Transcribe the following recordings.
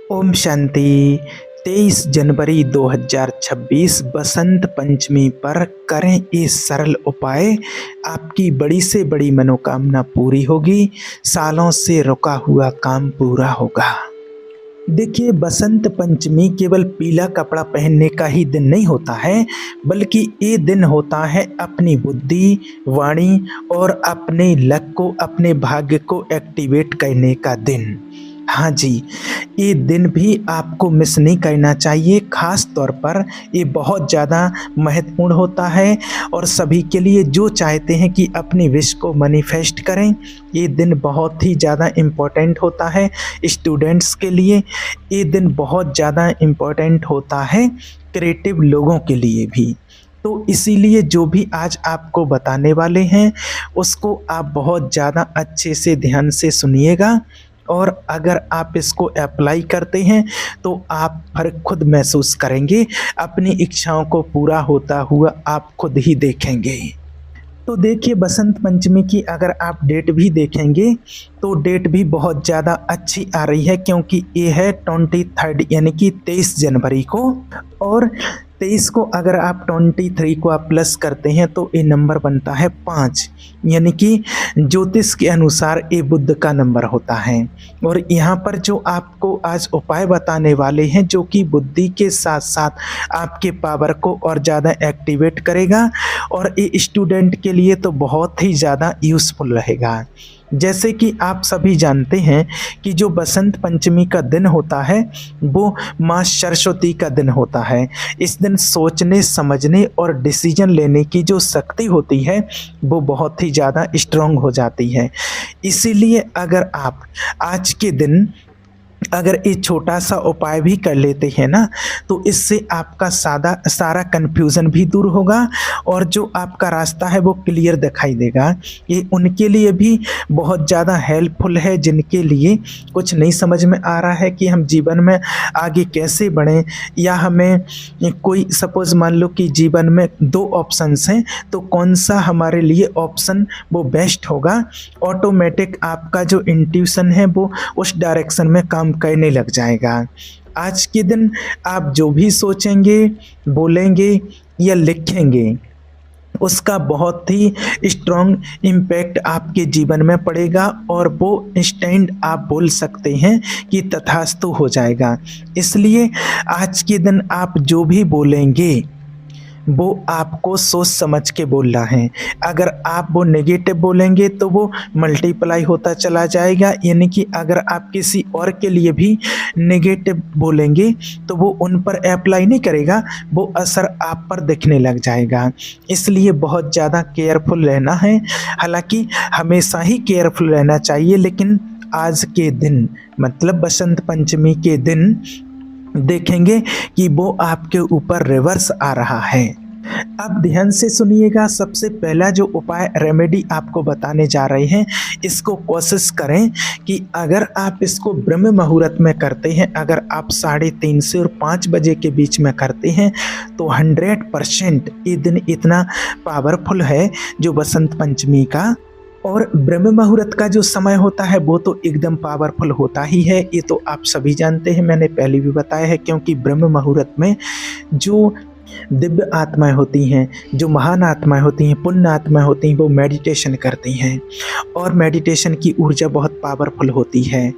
ओम शांति। 23 जनवरी 2026 बसंत पंचमी पर करें ये सरल उपाय। आपकी बड़ी से बड़ी मनोकामना पूरी होगी। सालों से रुका हुआ काम पूरा होगा। देखिए, बसंत पंचमी केवल पीला कपड़ा पहनने का ही दिन नहीं होता है, बल्कि ये दिन होता है अपनी बुद्धि, वाणी और अपने लक को, अपने भाग्य को एक्टिवेट करने का दिन। हाँ जी, ये दिन भी आपको मिस नहीं करना चाहिए। ख़ास तौर पर ये बहुत ज़्यादा महत्वपूर्ण होता है और सभी के लिए जो चाहते हैं कि अपनी विश को मैनिफेस्ट करें, ये दिन बहुत ही ज़्यादा इम्पोर्टेंट होता है। स्टूडेंट्स के लिए ये दिन बहुत ज़्यादा इम्पोर्टेंट होता है, क्रिएटिव लोगों के लिए भी। तो इसीलिए जो भी आज आपको बताने वाले हैं उसको आप बहुत ज़्यादा अच्छे से ध्यान से सुनिएगा, और अगर आप इसको अप्लाई करते हैं तो आप फ़र्क खुद महसूस करेंगे। अपनी इच्छाओं को पूरा होता हुआ आप खुद ही देखेंगे। तो देखिए, बसंत पंचमी की अगर आप डेट भी देखेंगे तो डेट भी बहुत ज़्यादा अच्छी आ रही है, क्योंकि ये है 23 यानी कि 23 जनवरी को। और 23 को अगर आप 23 को आप प्लस करते हैं तो ये नंबर बनता है 5, यानी कि ज्योतिष के अनुसार ये बुध का नंबर होता है। और यहाँ पर जो आपको आज उपाय बताने वाले हैं, जो कि बुद्धि के साथ साथ आपके पावर को और ज़्यादा एक्टिवेट करेगा, और ये स्टूडेंट के लिए तो बहुत ही ज़्यादा यूज़फुल रहेगा। जैसे कि आप सभी जानते हैं कि जो बसंत पंचमी का दिन होता है वो माँ सरस्वती का दिन होता है। इस दिन सोचने, समझने और डिसीजन लेने की जो शक्ति होती है वो बहुत ही ज़्यादा स्ट्रॉन्ग हो जाती है। इसीलिए अगर आप आज के दिन अगर ये छोटा सा उपाय भी कर लेते हैं ना, तो इससे आपका सारा कन्फ्यूज़न भी दूर होगा और जो आपका रास्ता है वो क्लियर दिखाई देगा। ये उनके लिए भी बहुत ज़्यादा हेल्पफुल है जिनके लिए कुछ नहीं समझ में आ रहा है कि हम जीवन में आगे कैसे बढ़ें, या हमें कोई सपोज़ मान लो कि जीवन में 2 ऑप्शंस हैं, तो कौन सा हमारे लिए ऑप्शन वो बेस्ट होगा। ऑटोमेटिक आपका जो इंट्यूशन है वो उस डायरेक्शन में काम करने लग जाएगा। आज के दिन आप जो भी सोचेंगे, बोलेंगे या लिखेंगे, उसका बहुत ही स्ट्रॉन्ग इम्पैक्ट आपके जीवन में पड़ेगा, और वो इंस्टेंट आप बोल सकते हैं कि तथास्तु हो जाएगा। इसलिए आज के दिन आप जो भी बोलेंगे वो आपको सोच समझ के बोलना है। अगर आप वो नेगेटिव बोलेंगे तो वो मल्टीप्लाई होता चला जाएगा, यानी कि अगर आप किसी और के लिए भी नेगेटिव बोलेंगे तो वो उन पर अप्लाई नहीं करेगा, वो असर आप पर दिखने लग जाएगा। इसलिए बहुत ज़्यादा केयरफुल रहना है। हालांकि हमेशा ही केयरफुल रहना चाहिए, लेकिन आज के दिन मतलब बसंत पंचमी के दिन देखेंगे कि वो आपके ऊपर रिवर्स आ रहा है। अब ध्यान से सुनिएगा। सबसे पहला जो उपाय रेमेडी आपको बताने जा रहे हैं, इसको कोशिश करें कि अगर आप इसको ब्रह्म मुहूर्त में करते हैं, अगर आप 3:30 से और 5 बजे के बीच में करते हैं, तो 100% ये दिन इतना पावरफुल है जो बसंत पंचमी का। और ब्रह्म मुहूर्त का जो समय होता है वो तो एकदम पावरफुल होता ही है, ये तो आप सभी जानते हैं, मैंने पहले भी बताया है। क्योंकि ब्रह्म मुहूर्त में जो दिव्य आत्माएं होती हैं, जो महान आत्माएं होती हैं, पुण्य आत्माएं होती हैं, वो मेडिटेशन करती हैं, और मेडिटेशन की ऊर्जा बहुत पावरफुल होती है।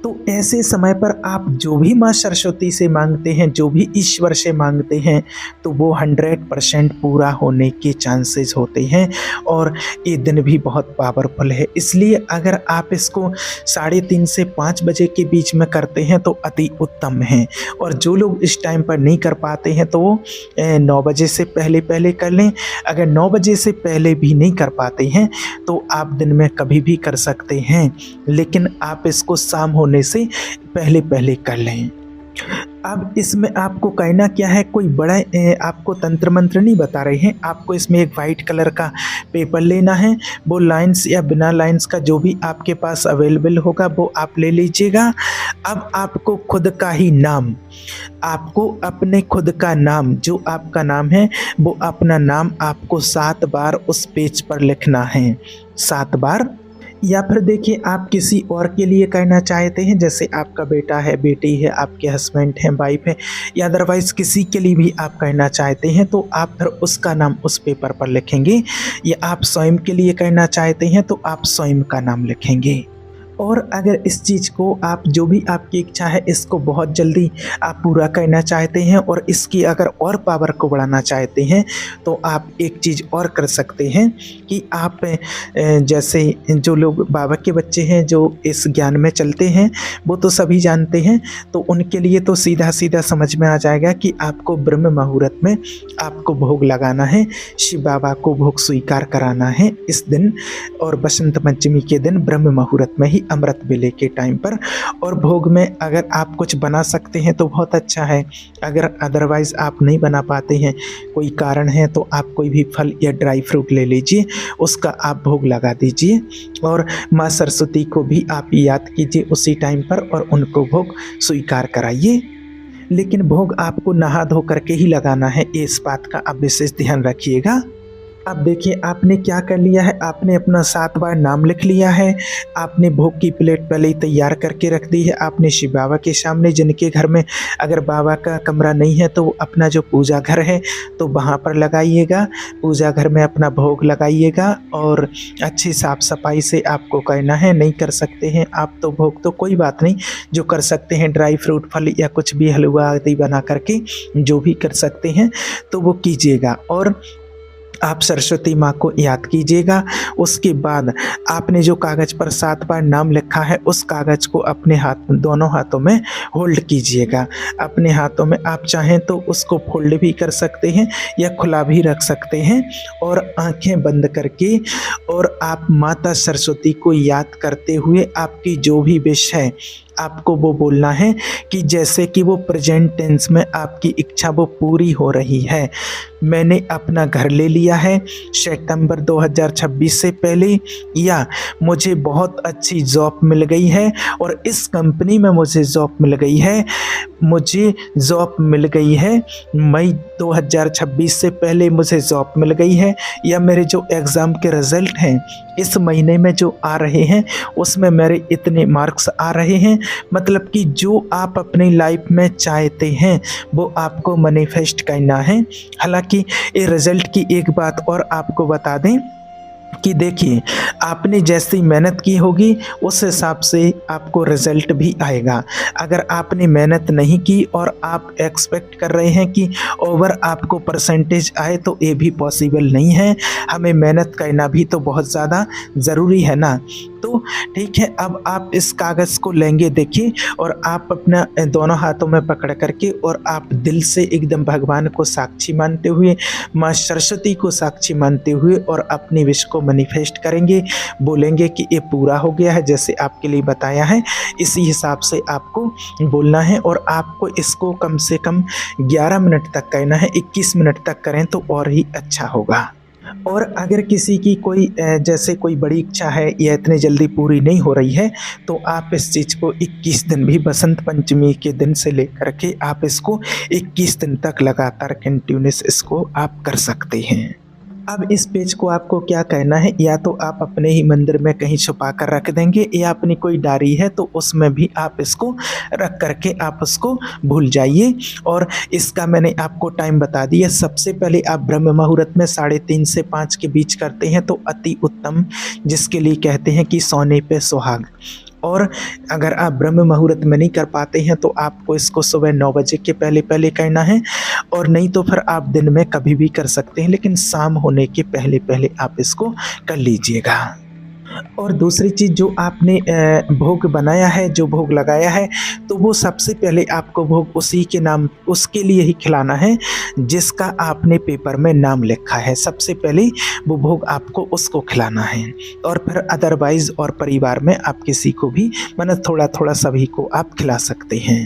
तो ऐसे समय पर आप जो भी माँ सरस्वती से मांगते हैं, जो भी ईश्वर से मांगते हैं, तो वो 100% पूरा होने के चांसेस होते हैं, और ये दिन भी बहुत पावरफुल है। इसलिए अगर आप इसको 3:30 से 5 बजे के बीच में करते हैं तो अति उत्तम है। और जो लोग इस टाइम पर नहीं कर पाते हैं तो वो 9 बजे से पहले कर लें। अगर 9 बजे से पहले भी नहीं कर पाते हैं तो आप दिन में कभी भी कर सकते हैं, लेकिन आप इसको शाम होने से पहले कर लें। अब इसमें आपको कहना क्या है, कोई बड़ा आपको तंत्र मंत्र नहीं बता रहे हैं। आपको इसमें एक वाइट कलर का पेपर लेना है, वो लाइंस या बिना लाइंस का जो भी आपके पास अवेलेबल होगा वो आप ले लीजिएगा। अब आपको खुद का ही नाम, आपको अपने खुद का नाम, जो आपका नाम है वो अपना नाम आपको 7 बार उस पेज पर लिखना है। 7 बार या फिर देखिए आप किसी और के लिए करना चाहते हैं, जैसे आपका बेटा है, बेटी है, आपके हस्बैंड हैं, वाइफ है, या अदरवाइज़ किसी के लिए भी आप करना चाहते हैं, तो आप फिर उसका नाम उस पेपर पर लिखेंगे। या आप स्वयं के लिए करना चाहते हैं तो आप स्वयं का नाम लिखेंगे। और अगर इस चीज़ को आप, जो भी आपकी इच्छा है, इसको बहुत जल्दी आप पूरा करना चाहते हैं और इसकी अगर और पावर को बढ़ाना चाहते हैं, तो आप एक चीज़ और कर सकते हैं कि आप जैसे जो लोग बाबा के बच्चे हैं जो इस ज्ञान में चलते हैं, वो तो सभी जानते हैं, तो उनके लिए तो सीधा सीधा समझ में आ जाएगा कि आपको ब्रह्म मुहूर्त में आपको भोग लगाना है, शिव बाबा को भोग स्वीकार कराना है इस दिन, और बसंत पंचमी के दिन ब्रह्म मुहूर्त में ही अमृत वेले के टाइम पर। और भोग में अगर आप कुछ बना सकते हैं तो बहुत अच्छा है, अगर अदरवाइज़ आप नहीं बना पाते हैं, कोई कारण है, तो आप कोई भी फल या ड्राई फ्रूट ले लीजिए, उसका आप भोग लगा दीजिए। और माँ सरस्वती को भी आप याद कीजिए उसी टाइम पर और उनको भोग स्वीकार कराइए। लेकिन भोग आपको नहा धो करके ही लगाना है, इस बात का आप विशेष ध्यान रखिएगा। अब देखिए आपने क्या कर लिया है, आपने अपना 7 बार नाम लिख लिया है, आपने भोग की प्लेट पहले ही तैयार करके रख दी है, आपने शिव बाबा के सामने, जिनके घर में अगर बाबा का कमरा नहीं है तो अपना जो पूजा घर है तो वहाँ पर लगाइएगा, पूजा घर में अपना भोग लगाइएगा। और अच्छी साफ़ सफाई से आपको करना है। नहीं कर सकते हैं आप तो भोग, तो कोई बात नहीं, जो कर सकते हैं ड्राई फ्रूट, फल या कुछ भी हलवा आदि बना करके जो भी कर सकते हैं तो वो कीजिएगा। और आप सरस्वती माँ को याद कीजिएगा। उसके बाद आपने जो कागज़ पर 7 बार नाम लिखा है, उस कागज़ को अपने हाथ, दोनों हाथों में होल्ड कीजिएगा। अपने हाथों में आप चाहें तो उसको फोल्ड भी कर सकते हैं या खुला भी रख सकते हैं, और आंखें बंद करके, और आप माता सरस्वती को याद करते हुए आपकी जो भी विश है आपको वो बोलना है, कि जैसे कि वो प्रेजेंट टेंस में आपकी इच्छा वो पूरी हो रही है। मैंने अपना घर ले लिया है सितंबर 2026 से पहले, या मुझे बहुत अच्छी जॉब मिल गई है और इस कंपनी में मुझे जॉब मिल गई है, मुझे जॉब मिल गई है, मई 2026 से पहले मुझे जॉब मिल गई है, या मेरे जो एग्ज़ाम के रिज़ल्ट हैं इस महीने में जो आ रहे हैं उसमें मेरे इतने मार्क्स आ रहे हैं। मतलब कि जो आप अपनी लाइफ में चाहते हैं वो आपको मैनिफेस्ट करना है। हालांकि ये रिज़ल्ट की एक बात और आपको बता दें कि देखिए आपने जैसी मेहनत की होगी उस हिसाब से आपको रिज़ल्ट भी आएगा। अगर आपने मेहनत नहीं की और आप एक्सपेक्ट कर रहे हैं कि ओवर आपको परसेंटेज आए, तो ये भी पॉसिबल नहीं है। हमें मेहनत करना भी तो बहुत ज़्यादा ज़रूरी है ना। तो ठीक है, अब आप इस कागज़ को लेंगे देखिए, और आप अपना दोनों हाथों में पकड़ करके, और आप दिल से एकदम भगवान को साक्षी मानते हुए, माँ सरस्वती को साक्षी मानते हुए, और अपनी विश को मैनिफेस्ट करेंगे। बोलेंगे कि ये पूरा हो गया है, जैसे आपके लिए बताया है इसी हिसाब से आपको बोलना है। और आपको इसको कम से कम 11 मिनट तक करना है, 21 मिनट तक करें तो और ही अच्छा होगा। और अगर किसी की कोई जैसे कोई बड़ी इच्छा है या इतनी जल्दी पूरी नहीं हो रही है, तो आप इस चीज़ को 21 दिन भी, बसंत पंचमी के दिन से लेकर के आप इसको 21 दिन तक लगातार कंटिन्यूस इसको आप कर सकते हैं। अब इस पेज को आपको क्या करना है, या तो आप अपने ही मंदिर में कहीं छुपा कर रख देंगे, या अपनी कोई डायरी है तो उसमें भी आप इसको रख करके आप उसको भूल जाइए। और इसका मैंने आपको टाइम बता दिया। सबसे पहले आप ब्रह्म मुहूर्त में 3:30 से 5 के बीच करते हैं तो अति उत्तम, जिसके लिए कहते हैं कि सोने पे सुहाग। और अगर आप ब्रह्म मुहूर्त में नहीं कर पाते हैं तो आपको इसको सुबह 9 बजे के पहले पहले करना है, और नहीं तो फिर आप दिन में कभी भी कर सकते हैं, लेकिन शाम होने के पहले पहले आप इसको कर लीजिएगा। और दूसरी चीज़, जो आपने भोग बनाया है, जो भोग लगाया है, तो वो सबसे पहले आपको भोग उसी के नाम, उसके लिए ही खिलाना है जिसका आपने पेपर में नाम लिखा है। सबसे पहले वो भोग आपको उसको खिलाना है, और फिर अदरवाइज़ और परिवार में आप किसी को भी, मतलब थोड़ा थोड़ा सभी को आप खिला सकते हैं।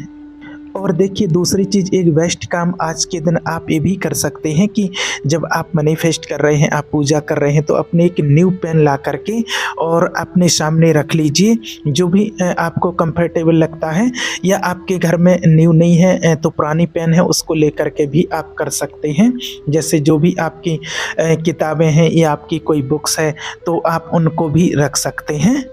और देखिए दूसरी चीज़, एक बेस्ट काम आज के दिन आप ये भी कर सकते हैं कि जब आप मैनिफेस्ट कर रहे हैं, आप पूजा कर रहे हैं, तो अपने एक न्यू पेन ला करके और अपने सामने रख लीजिए, जो भी आपको कंफर्टेबल लगता है, या आपके घर में न्यू नहीं है तो पुरानी पेन है उसको लेकर के भी आप कर सकते हैं। जैसे जो भी आपकी किताबें हैं या आपकी कोई बुक्स है तो आप उनको भी रख सकते हैं,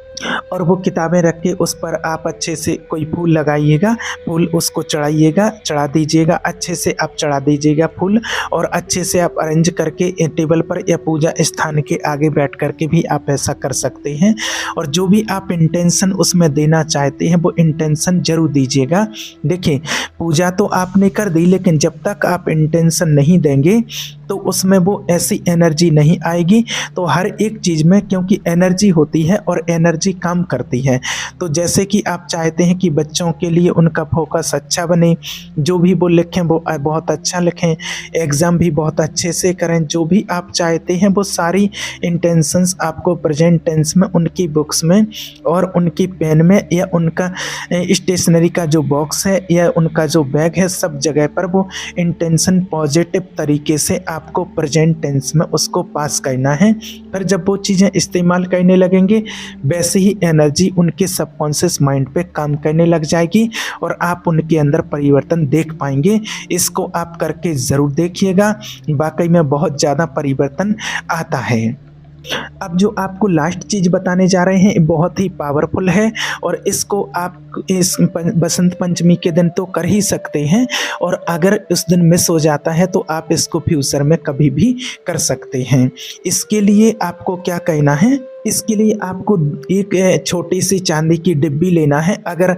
और वो किताबें रख के उस पर आप अच्छे से कोई फूल लगाइएगा, फूल उसको चढ़ाइएगा, चढ़ा दीजिएगा, अच्छे से आप चढ़ा दीजिएगा फूल, और अच्छे से आप अरेंज करके टेबल पर या पूजा स्थान के आगे बैठ कर के भी आप ऐसा कर सकते हैं। और जो भी आप इंटेंशन उसमें देना चाहते हैं वो इंटेंशन ज़रूर दीजिएगा। देखिए पूजा तो आपने कर दी, लेकिन जब तक आप इंटेंशन नहीं देंगे तो उसमें वो ऐसी एनर्जी नहीं आएगी। तो हर एक चीज़ में क्योंकि एनर्जी होती है और एनर्जी काम करती है, तो जैसे कि आप चाहते हैं कि बच्चों के लिए उनका फोकस अच्छा बने, जो भी वो लिखें वो बहुत अच्छा लिखें, एग्ज़ाम भी बहुत अच्छे से करें, जो भी आप चाहते हैं वो सारी इंटेंशंस आपको प्रेजेंट टेंस में उनकी बुक्स में और उनकी पेन में या उनका स्टेशनरी का जो बॉक्स है या उनका जो बैग है, सब जगह पर वो इंटेंशन पॉजिटिव तरीके से आपको प्रेजेंट टेंस में उसको पास करना है। फिर जब वो चीज़ें इस्तेमाल करने लगेंगे वैसे ही एनर्जी उनके सबकॉन्शियस माइंड पे काम करने लग जाएगी और आप उनके अंदर परिवर्तन देख पाएंगे। इसको आप करके ज़रूर देखिएगा, वाकई में बहुत ज़्यादा परिवर्तन आता है। अब जो आपको लास्ट चीज़ बताने जा रहे हैं बहुत ही पावरफुल है, और इसको आप इस बसंत पंचमी के दिन तो कर ही सकते हैं, और अगर उस दिन मिस हो जाता है तो आप इसको फ्यूचर में कभी भी कर सकते हैं। इसके लिए आपको क्या कहना है, इसके लिए आपको एक छोटी सी चांदी की डिब्बी लेना है। अगर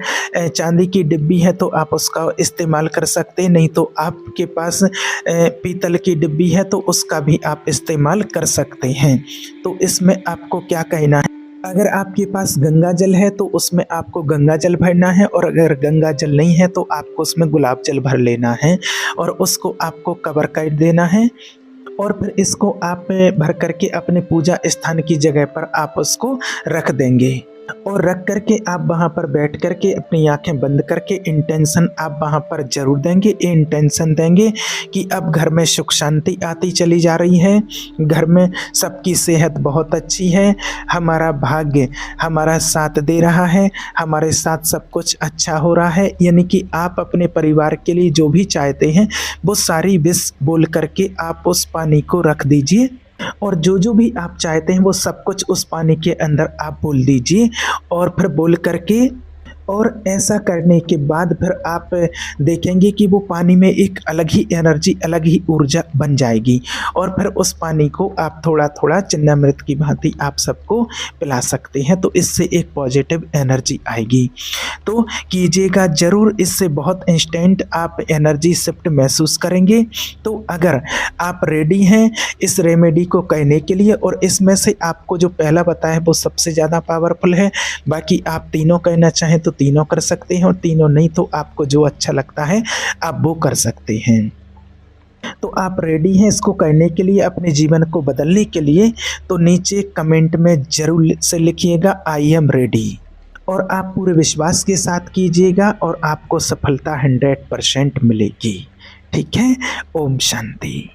चांदी की डिब्बी है तो आप उसका इस्तेमाल कर सकते हैं, नहीं तो आपके पास पीतल की डिब्बी है तो उसका भी आप इस्तेमाल कर सकते हैं। तो इसमें आपको क्या कहना है, अगर आपके पास गंगा जल है तो उसमें आपको गंगा जल भरना है, और अगर गंगा जल नहीं है तो आपको उसमें गुलाब जल भर लेना है और उसको आपको कवर कर देना है। और फिर इसको आप भर करके अपने पूजा स्थान की जगह पर आप उसको रख देंगे, और रख करके आप वहाँ पर बैठ करके अपनी आंखें बंद करके इंटेंशन आप वहाँ पर ज़रूर देंगे। ये इंटेंशन देंगे कि अब घर में सुख शांति आती चली जा रही है, घर में सबकी सेहत बहुत अच्छी है, हमारा भाग्य हमारा साथ दे रहा है, हमारे साथ सब कुछ अच्छा हो रहा है। यानी कि आप अपने परिवार के लिए जो भी चाहते हैं वो सारी विश बोल करके आप उस पानी को रख दीजिए, और जो जो भी आप चाहते हैं वो सब कुछ उस पानी के अंदर आप बोल दीजिए। और फिर बोल करके और ऐसा करने के बाद फिर आप देखेंगे कि वो पानी में एक अलग ही एनर्जी, अलग ही ऊर्जा बन जाएगी, और फिर उस पानी को आप थोड़ा थोड़ा चिन्नामृत की भांति आप सबको पिला सकते हैं। तो इससे एक पॉजिटिव एनर्जी आएगी, तो कीजिएगा ज़रूर। इससे बहुत इंस्टेंट आप एनर्जी शिफ्ट महसूस करेंगे। तो अगर आप रेडी हैं इस रेमेडी को करने के लिए, और इसमें से आपको जो पहला बताया वो सबसे ज़्यादा पावरफुल है, बाकी आप तीनों करना चाहें तो तीनों कर सकते हैं, और तीनों नहीं तो आपको जो अच्छा लगता है आप वो कर सकते हैं। तो आप रेडी हैं इसको करने के लिए, अपने जीवन को बदलने के लिए? तो नीचे कमेंट में ज़रूर से लिखिएगा आई एम रेडी, और आप पूरे विश्वास के साथ कीजिएगा और आपको सफलता 100% मिलेगी। ठीक है, ओम शांति।